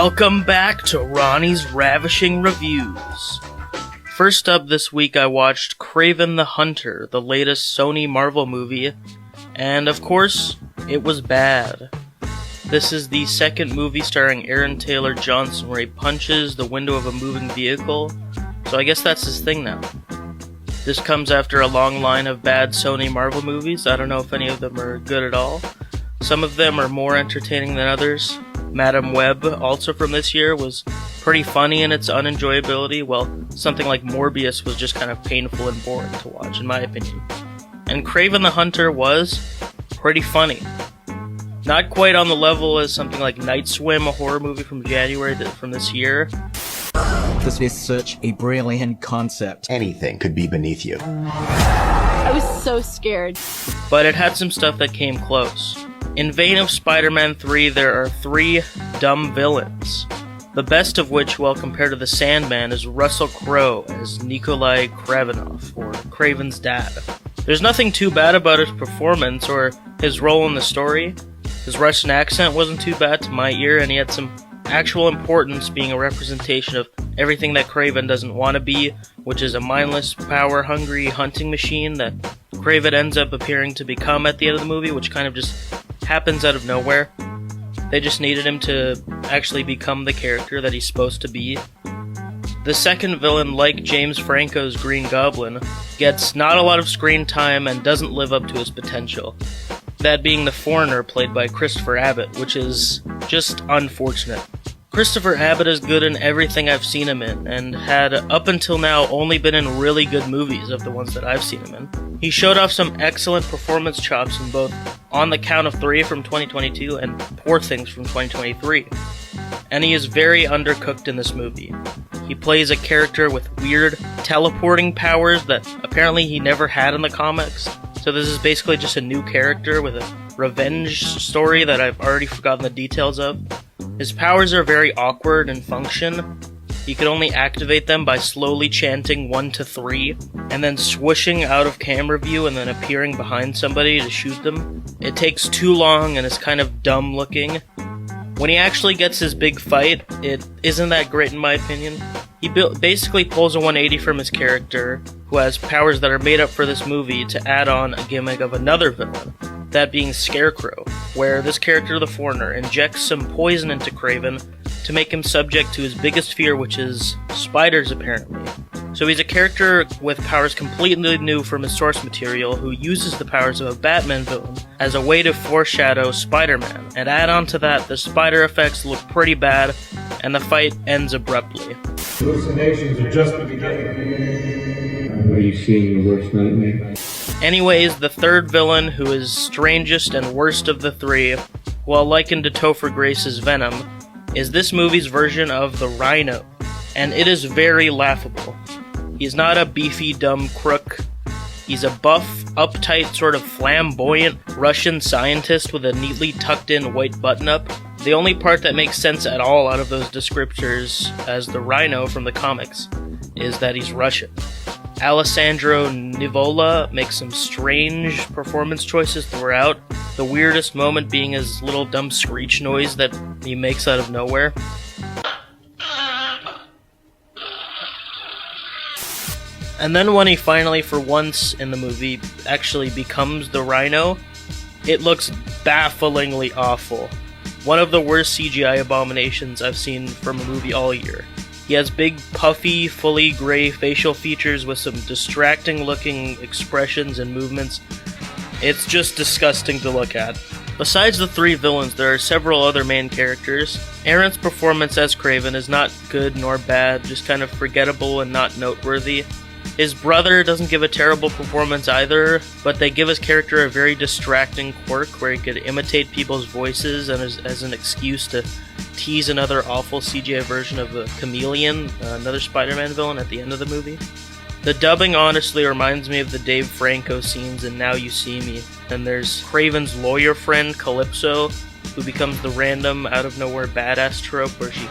Welcome back to Ronnie's Ravishing Reviews. First up this week I watched Kraven the Hunter, the latest Sony Marvel movie, and of course, it was bad. This is the second movie starring Aaron Taylor Johnson where he punches the window of a moving vehicle, so I guess that's his thing now. This comes after a long line of bad Sony Marvel movies. I don't know if any of them are good at all. Some of them are more entertaining than others. Madam Web, also from this year, was pretty funny in its unenjoyability, while something like Morbius was just kind of painful and boring to watch, in my opinion. And Kraven the Hunter was pretty funny. Not quite on the level as something like Night Swim, a horror movie from January from this year. This is such a brilliant concept. Anything could be beneath you. I was so scared. But it had some stuff that came close. In vein of Spider-Man 3, there are 3 dumb villains. The best of which, well, compared to the Sandman, is Russell Crowe as Nikolai Kravenov, or Kraven's dad. There's nothing too bad about his performance or his role in the story. His Russian accent wasn't too bad to my ear, and he had some actual importance being a representation of everything that Kraven doesn't want to be, which is a mindless, power-hungry hunting machine that Kraven ends up appearing to become at the end of the movie, which kind of just happens out of nowhere. They just needed him to actually become the character that he's supposed to be. The second villain, like James Franco's Green Goblin, gets not a lot of screen time and doesn't live up to his potential. That being the Foreigner, played by Christopher Abbott, which is just unfortunate. Christopher Abbott is good in everything I've seen him in, and had, up until now, only been in really good movies of the ones that I've seen him in. He showed off some excellent performance chops in both On the Count of Three from 2022 and Poor Things from 2023. And he is very undercooked in this movie. He plays a character with weird teleporting powers that apparently he never had in the comics. So this is basically just a new character with a revenge story that I've already forgotten the details of. His powers are very awkward in function. You can only activate them by slowly chanting 1 to 3, and then swooshing out of camera view and then appearing behind somebody to shoot them. It takes too long and is kind of dumb looking. When he actually gets his big fight, it isn't that great in my opinion. He basically pulls a 180 from his character, who has powers that are made up for this movie, to add on a gimmick of another villain, that being Scarecrow, where this character, the Foreigner, injects some poison into Kraven to make him subject to his biggest fear, which is spiders, apparently. So he's a character with powers completely new from his source material, who uses the powers of a Batman villain as a way to foreshadow Spider-Man. And add on to that, the spider effects look pretty bad, and the fight ends abruptly. Hallucinations are just the beginning. Are you seeing your worst nightmare? Anyways, the third villain, who is strangest and worst of the 3, while likened to Topher Grace's Venom, is this movie's version of the Rhino, and it is very laughable. He's not a beefy, dumb crook. He's a buff, uptight, sort of flamboyant Russian scientist with a neatly tucked-in white button-up. The only part that makes sense at all out of those descriptors as the Rhino from the comics is that he's Russian. Alessandro Nivola makes some strange performance choices throughout, the weirdest moment being his little dumb screech noise that he makes out of nowhere. And then when he finally, for once in the movie, actually becomes the Rhino, it looks bafflingly awful. One of the worst CGI abominations I've seen from a movie all year. He has big, puffy, fully gray facial features with some distracting-looking expressions and movements. It's just disgusting to look at. Besides the 3 villains, there are several other main characters. Aaron's performance as Kraven is not good nor bad, just kind of forgettable and not noteworthy. His brother doesn't give a terrible performance either, but they give his character a very distracting quirk where he could imitate people's voices and as an excuse to tease another awful CGI version of the Chameleon, another Spider-Man villain, at the end of the movie. The dubbing honestly reminds me of the Dave Franco scenes in Now You See Me, and there's Kraven's lawyer friend, Calypso, who becomes the random, out-of-nowhere badass trope where she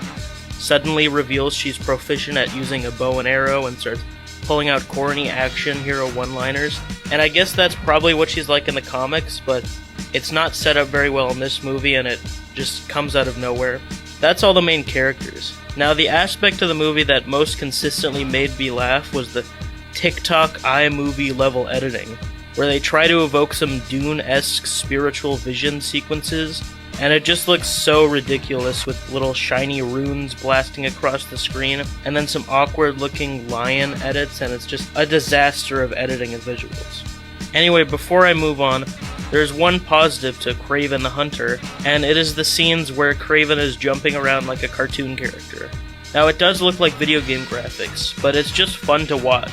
suddenly reveals she's proficient at using a bow and arrow and starts pulling out corny action hero one-liners. And I guess that's probably what she's like in the comics, but it's not set up very well in this movie, and it just comes out of nowhere. That's all the main characters. Now, the aspect of the movie that most consistently made me laugh was the TikTok iMovie level editing, where they try to evoke some Dune-esque spiritual vision sequences, and it just looks so ridiculous with little shiny runes blasting across the screen, and then some awkward-looking lion edits, and it's just a disaster of editing and visuals. Anyway, before I move on, there's one positive to Kraven the Hunter, and it is the scenes where Kraven is jumping around like a cartoon character. Now, it does look like video game graphics, but it's just fun to watch.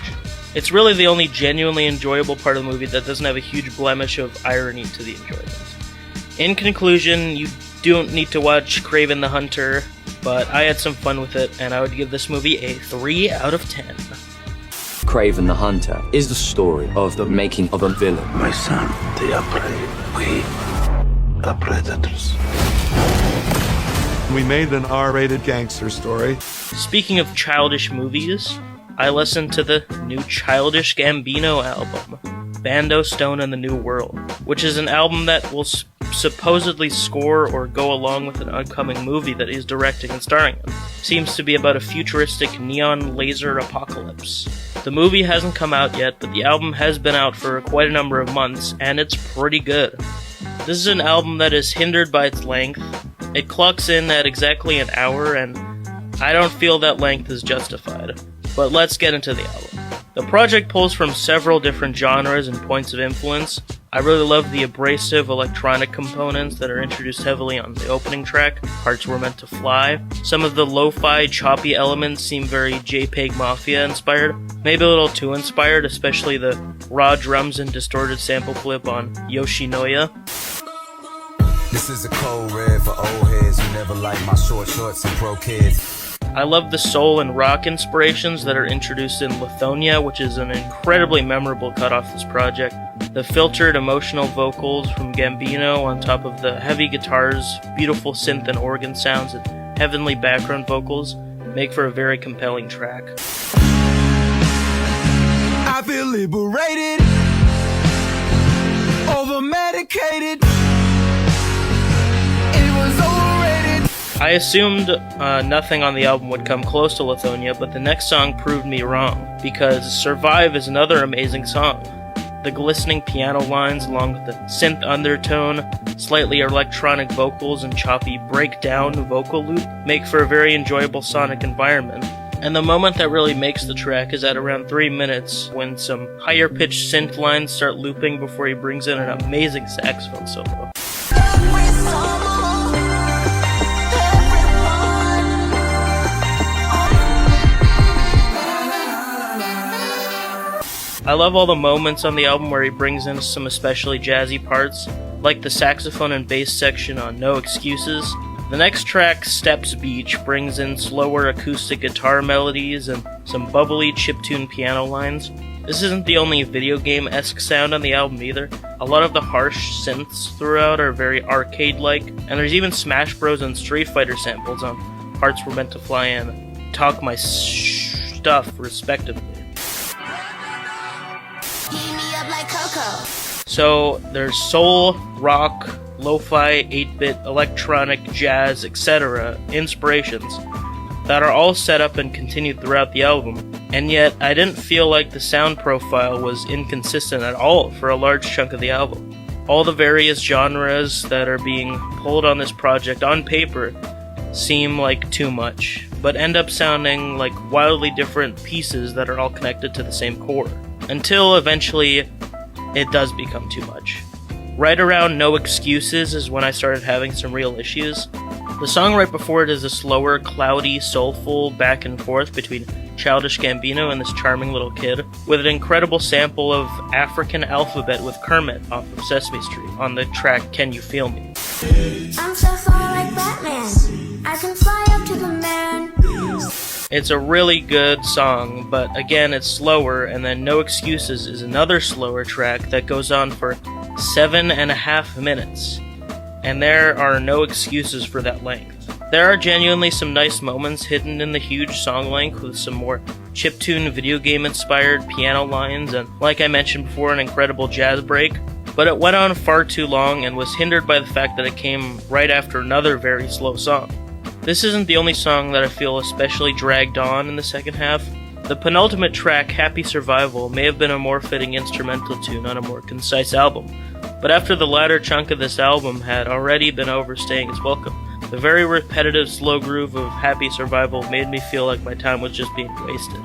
It's really the only genuinely enjoyable part of the movie that doesn't have a huge blemish of irony to the enjoyment. In conclusion, you don't need to watch Kraven the Hunter, but I had some fun with it, and I would give this movie a 3 out of 10. Kraven the Hunter is the story of the making of a villain. My son, they are prey. We are predators. We made an R-rated gangster story. Speaking of childish movies, I listened to the new Childish Gambino album, Bando Stone and the New World, which is an album that will supposedly score or go along with an upcoming movie that he's directing and starring in. Seems to be about a futuristic neon laser apocalypse. The movie hasn't come out yet, but the album has been out for quite a number of months, and it's pretty good. This is an album that is hindered by its length. It clocks in at exactly an hour, and I don't feel that length is justified. But let's get into the album. The project pulls from several different genres and points of influence. I really love the abrasive electronic components that are introduced heavily on the opening track, Hearts Were Meant to Fly. Some of the lo-fi, choppy elements seem very JPEG Mafia inspired, maybe a little too inspired, especially the raw drums and distorted sample flip on Yoshinoya. This is a cold red for old heads who never liked my short shorts and pro kids. I love the soul and rock inspirations that are introduced in Lithonia, which is an incredibly memorable cut off this project. The filtered emotional vocals from Gambino on top of the heavy guitars, beautiful synth and organ sounds, and heavenly background vocals make for a very compelling track. I feel liberated, over-medicated. It was overrated. I assumed nothing on the album would come close to Lithonia, but the next song proved me wrong, because Survive is another amazing song. The glistening piano lines, along with the synth undertone, slightly electronic vocals, and choppy breakdown vocal loop, make for a very enjoyable sonic environment. And the moment that really makes the track is at around 3 minutes, when some higher-pitched synth lines start looping before he brings in an amazing saxophone solo. I love all the moments on the album where he brings in some especially jazzy parts, like the saxophone and bass section on No Excuses. The next track, Steps Beach, brings in slower acoustic guitar melodies and some bubbly chiptune piano lines. This isn't the only video game-esque sound on the album either. A lot of the harsh synths throughout are very arcade-like, and there's even Smash Bros. And Street Fighter samples on Hearts Were Meant to Fly and Talk My Stuff, respectively. So there's soul, rock, lo-fi, 8-bit, electronic, jazz, etc. inspirations that are all set up and continued throughout the album, and yet I didn't feel like the sound profile was inconsistent at all for a large chunk of the album. All the various genres that are being pulled on this project on paper seem like too much, but end up sounding like wildly different pieces that are all connected to the same core, until eventually it does become too much. Right around No Excuses is when I started having some real issues. The song right before it is a slower, cloudy, soulful back and forth between Childish Gambino and this charming little kid, with an incredible sample of African Alphabet with Kermit off of Sesame Street on the track Can You Feel Me? I'm so fly like Batman. I can fly up to the man. It's a really good song, but again, it's slower, and then No Excuses is another slower track that goes on for 7.5 minutes. And there are no excuses for that length. There are genuinely some nice moments hidden in the huge song length with some more chiptune video game inspired piano lines and, like I mentioned before, an incredible jazz break, but it went on far too long and was hindered by the fact that it came right after another very slow song. This isn't the only song that I feel especially dragged on in the second half. The penultimate track, Happy Survival, may have been a more fitting instrumental tune on a more concise album, but after the latter chunk of this album had already been overstaying its welcome, the very repetitive slow groove of Happy Survival made me feel like my time was just being wasted.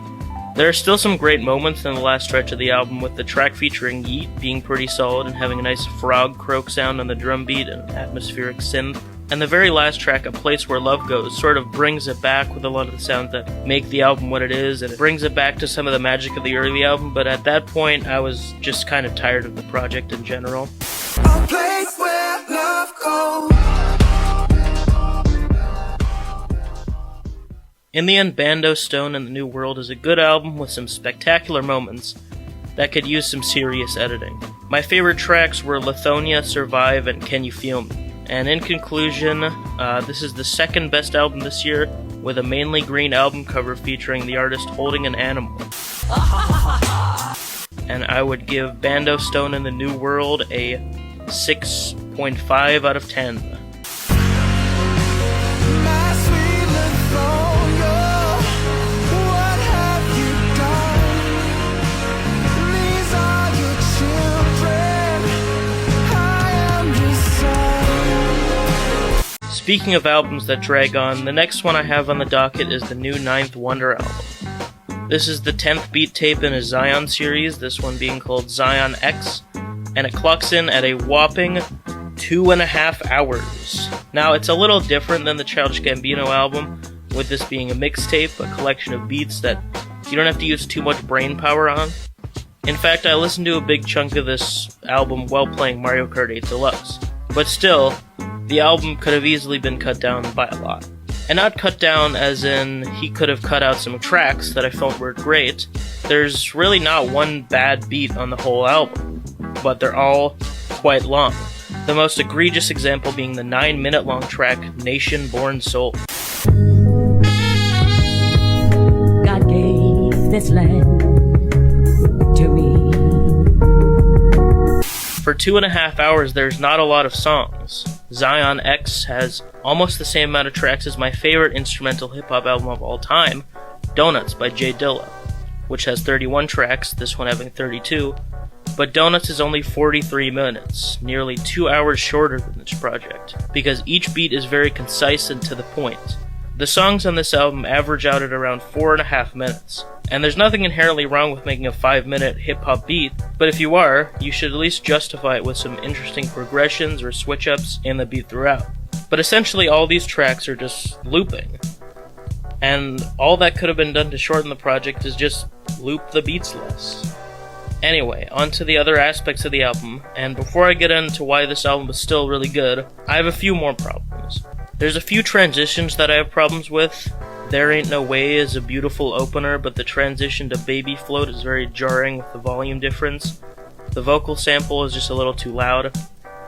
There are still some great moments in the last stretch of the album, with the track featuring Yeet being pretty solid and having a nice frog croak sound on the drum beat and atmospheric synth. And the very last track, A Place Where Love Goes, sort of brings it back with a lot of the sounds that make the album what it is, and it brings it back to some of the magic of the early album, but at that point I was just kind of tired of the project in general. A place where love goes. In the end, Bando Stone and the New World is a good album with some spectacular moments that could use some serious editing. My favorite tracks were Lithonia, Survive, and Can You Feel Me? And in conclusion, this is the second best album this year, with a mainly green album cover featuring the artist holding an animal. And I would give Bando Stone and the New World a 6.5 out of 10. Speaking of albums that drag on, the next one I have on the docket is the new Ninth Wonder album. This is the 10th beat tape in a Zion series, this one being called Zion X, and it clocks in at a whopping 2.5 hours. Now, it's a little different than the Childish Gambino album, with this being a mixtape, a collection of beats that you don't have to use too much brain power on. In fact, I listened to a big chunk of this album while playing Mario Kart 8 Deluxe, but still, the album could have easily been cut down by a lot. And not cut down as in he could have cut out some tracks that I felt were great. There's really not one bad beat on the whole album, but they're all quite long. The most egregious example being the 9-minute long track Nation Born Soul. God gave this land to me. For 2.5 hours, there's not a lot of songs. Zion X has almost the same amount of tracks as my favorite instrumental hip-hop album of all time, Donuts by Jay Dilla, which has 31 tracks, this one having 32, but Donuts is only 43 minutes, nearly 2 hours shorter than this project, because each beat is very concise and to the point. The songs on this album average out at around 4.5 minutes, and there's nothing inherently wrong with making a 5-minute hip-hop beat, but if you are, you should at least justify it with some interesting progressions or switch-ups in the beat throughout. But essentially all these tracks are just looping, and all that could have been done to shorten the project is just loop the beats less. Anyway, on to the other aspects of the album, and before I get into why this album is still really good, I have a few more problems. There's a few transitions that I have problems with. There Ain't No Way is a beautiful opener, but the transition to Baby Float is very jarring with the volume difference. The vocal sample is just a little too loud.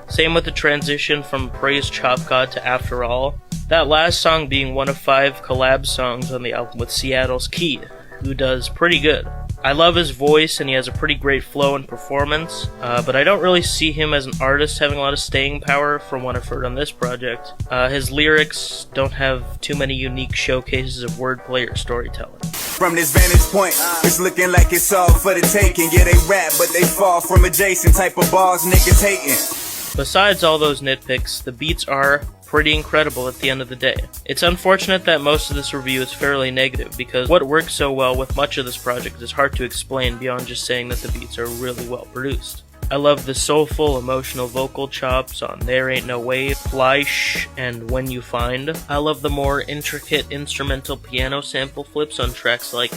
Same with the transition from Praise Chop God to After All. That last song being one of 5 collab songs on the album with Seattle's Key, who does pretty good. I love his voice and he has a pretty great flow and performance, but I don't really see him as an artist having a lot of staying power from what I've heard on this project. His lyrics don't have too many unique showcases of wordplay or storytelling. From this vantage point, it's looking like it's all for the taking. Yeah, they rap, but they fall from adjacent type of bars niggas hating. Besides all those nitpicks, the beats are pretty incredible at the end of the day. It's unfortunate that most of this review is fairly negative, because what works so well with much of this project is hard to explain beyond just saying that the beats are really well produced. I love the soulful, emotional vocal chops on There Ain't No Way, Fleisch, and When You Find. I love the more intricate instrumental piano sample flips on tracks like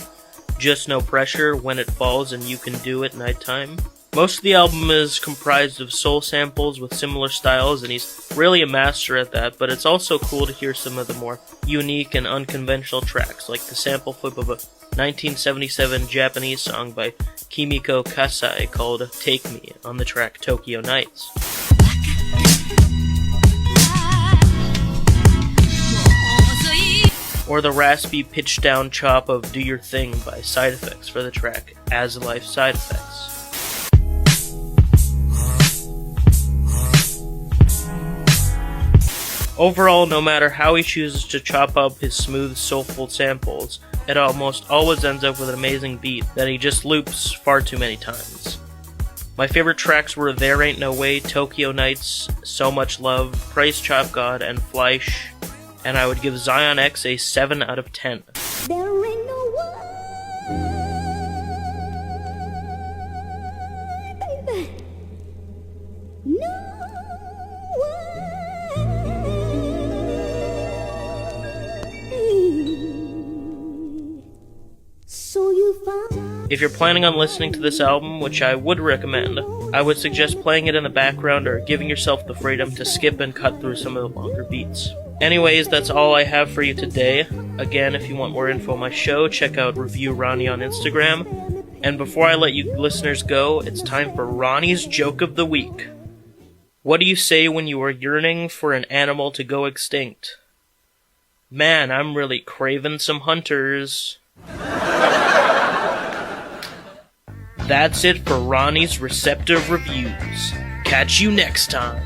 Just No Pressure, When It Falls, and You Can Do It Nighttime. Most of the album is comprised of soul samples with similar styles, and he's really a master at that, but it's also cool to hear some of the more unique and unconventional tracks, like the sample flip of a 1977 Japanese song by Kimiko Kasai called Take Me on the track Tokyo Nights. Or the raspy pitch-down chop of Do Your Thing by Side Effects for the track As Life Side Effects. Overall, no matter how he chooses to chop up his smooth, soulful samples, it almost always ends up with an amazing beat that he just loops far too many times. My favorite tracks were There Ain't No Way, Tokyo Nights, So Much Love, Praise Chop God, and Fleisch, and I would give Zion X a 7 out of 10. There ain't no way, baby. No way. So you found. If you're planning on listening to this album, which I would recommend, I would suggest playing it in the background or giving yourself the freedom to skip and cut through some of the longer beats. Anyways, that's all I have for you today. Again, if you want more info on my show, check out Review Ronny on Instagram. And before I let you listeners go, it's time for Ronny's Joke of the Week. What do you say when you are yearning for an animal to go extinct? Man, I'm really craving some hunters. That's it for Ronny's Receptive Reviews. Catch you next time.